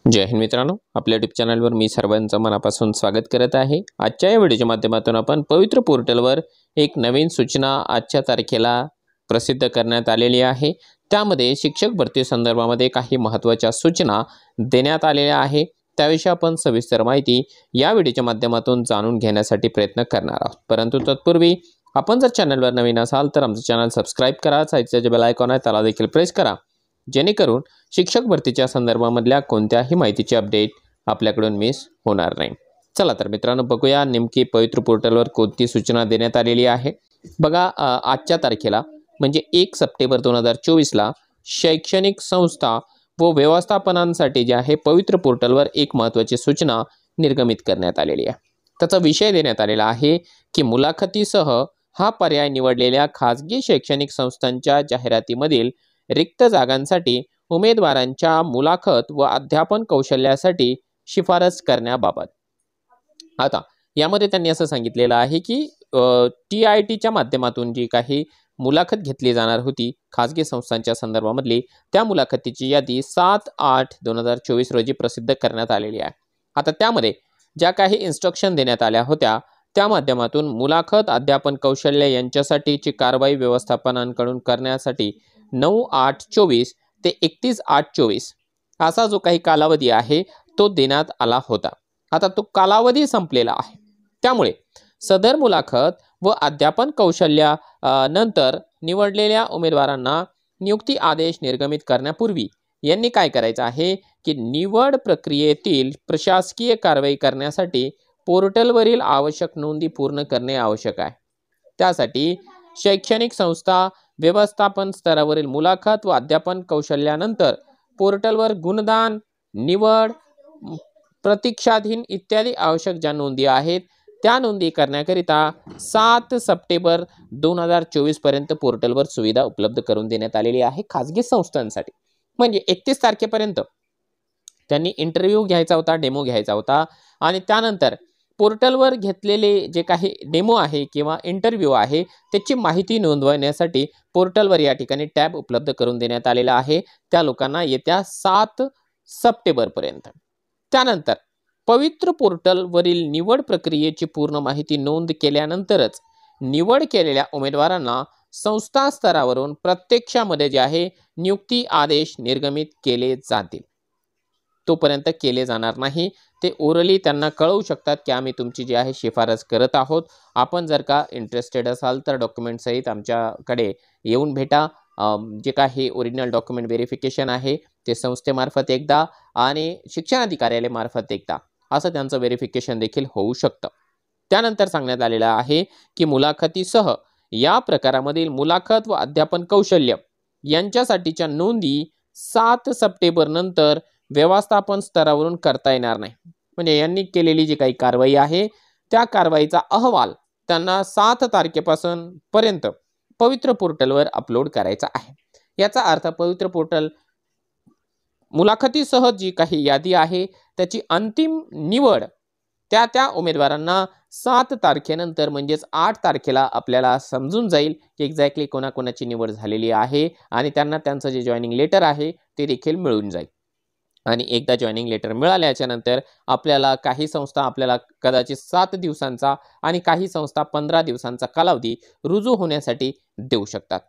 जय हिंद मित्रांनो, आपल्या यूट्यूब चॅनलवर मी सर्वांचं मनापासून स्वागत करत आहे। आजच्या या व्हिडिओच्या माध्यमातून आपण पवित्र पोर्टलवर एक नवीन सूचना आजच्या तारखेला प्रसिद्ध करण्यात आलेली आहे। त्यामध्ये शिक्षक भरती संदर्भामध्ये काही महत्त्वाच्या सूचना देण्यात आलेल्या आहे। त्याविषयी आपण सविस्तर माहिती या व्हिडिओच्या माध्यमातून जाणून घेण्यासाठी प्रयत्न करणार आहोत। परंतु तत्पूर्वी आपण जर चॅनलवर नवीन असाल तर आमचे चॅनल सबस्क्राइब करा, साइडचे जे बेल आयकॉन आहे त्याला देखील प्रेस करा, जेणेकरून शिक्षक भरतीच्या संदर्भामधल्या कोणत्याही माहितीची अपडेट आपल्याकडून मिस होणार नाही। चला तर मित्रांनो, बघूया नेमकी पवित्र पोर्टलवर कोणती सूचना देण्यात आलेली आहे। बघा, आजच्या तारखेला म्हणजे 1 सप्टेंबर 2024ला शैक्षणिक संस्था व व्यवस्थापनांसाठी जे आहे पवित्र पोर्टलवर एक महत्त्वाची सूचना निर्गमित करण्यात आलेली आहे। त्याचा विषय देण्यात आलेला आहे की मुलाखतीसह हा पर्याय निवडलेल्या खाजगी शैक्षणिक संस्थांच्या जाहिरातीमधील रिक्त जागांसाठी उमेदवारांच्या मुलाखत व अध्यापन कौशल्यासाठी शिफारस करण्याबाबत। आता यामध्ये त्यांनी असं सांगितलेलं आहे की TITच्या माध्यमातून जी काही मुलाखत घेतली जाणार होती खाजगी संस्थांच्या संदर्भामधली, त्या मुलाखतीची यादी 7/8/2024 रोजी प्रसिद्ध करण्यात आलेली आहे। आता त्यामध्ये ज्या काही इन्स्ट्रक्शन देण्यात आल्या होत्या त्या माध्यमातून मुलाखत अध्यापन कौशल्य यांच्यासाठीची कारवाई व्यवस्थापनांकडून करण्यासाठी 9/8/24 ते 31/8/24 असा जो काही कालावधी आहे तो देण्यात आला होता। आता तो कालावधी संपलेला आहे, त्यामुळे सदर मुलाखत व अध्यापन कौशल्या नंतर निवडलेल्या उमेदवारांना नियुक्ती आदेश निर्गमित करण्यापूर्वी यांनी काय करायचं आहे की निवड प्रक्रियेतील प्रशासकीय कारवाई करण्यासाठी पोर्टलवरील आवश्यक नोंदी पूर्ण करणे आवश्यक आहे। त्यासाठी शैक्षणिक संस्था व्यवस्थापन स्तरावरील मुलाखत व अध्यापन कौशल्यानंतर पोर्टलवर गुणदान, निवड, प्रतीक्षाधीन इत्यादी आवश्यक ज्या नोंदी आहेत त्या नोंदी करण्याकरिता 7 सप्टेंबर 2024 पर्यंत पोर्टलवर सुविधा उपलब्ध करून देण्यात आलेली आहे खाजगी संस्थांसाठी। म्हणजे 31 तारखेपर्यंत त्यांनी इंटरव्ह्यू घ्यायचा होता, डेमो घ्यायचा होता, आणि त्यानंतर पोर्टलवर घेतलेले जे काही डेमो आहे किंवा इंटरव्ह्यू आहे त्याची माहिती नोंदवण्यासाठी पोर्टलवर या ठिकाणी टॅब उपलब्ध करून देण्यात आलेला आहे त्या लोकांना येत्या 7 सप्टेंबरपर्यंत। त्यानंतर पवित्र पोर्टलवरील निवड प्रक्रियेची पूर्ण माहिती नोंद केल्यानंतरच निवड केलेल्या उमेदवारांना संस्था स्तरावरून प्रत्यक्षामध्ये जे आहे नियुक्ती आदेश निर्गमित केले जातील। तोपर्यंत केले जाणार नाही, ते ओरली त्यांना कळवू शकतात की आम्ही तुमची जी आहे शिफारस करत आहोत। आपण जर का इंटरेस्टेड असाल तर डॉक्युमेंट सहित आमच्याकडे येऊन भेटा। जे काही ओरिजिनल डॉक्युमेंट व्हेरिफिकेशन आहे ते संस्थेमार्फत एकदा आणि शिक्षणाधिकाऱ्यालयामार्फत एकदा असं त्यांचं व्हेरिफिकेशन देखील होऊ शकतं। त्यानंतर सांगण्यात आलेलं आहे की मुलाखतीसह या प्रकारामधील मुलाखत व अध्यापन कौशल्य यांच्यासाठीच्या नोंदी 7 सप्टेंबर नंतर व्यवस्थापन स्तरावरून करता येणार नाही। म्हणजे यांनी केलेली जी काही कारवाई आहे त्या कारवाईचा अहवाल त्यांना 7 तारखेपासून पर्यंत पवित्र पोर्टलवर अपलोड करायचा आहे। याचा अर्थ पवित्र पोर्टल मुलाखतीसह जी काही यादी आहे त्याची अंतिम निवड त्या उमेदवारांना 7 तारखेनंतर म्हणजेच 8 तारखेला आपल्याला समजून जाईल की एक्झॅक्टली कोणाकोणाची निवड झालेली आहे, आणि त्यांना त्यांचं जे जॉईनिंग लेटर आहे ते देखील मिळून जाईल। आणि एकदा जॉईनिंग लेटर मिळाल्याच्या नंतर आपल्याला काही संस्था आपल्याला कदाचित 7 दिवसांचा आणि काही संस्था 15 दिवसांचा कालावधी रुजू होण्यासाठी देऊ शकतात।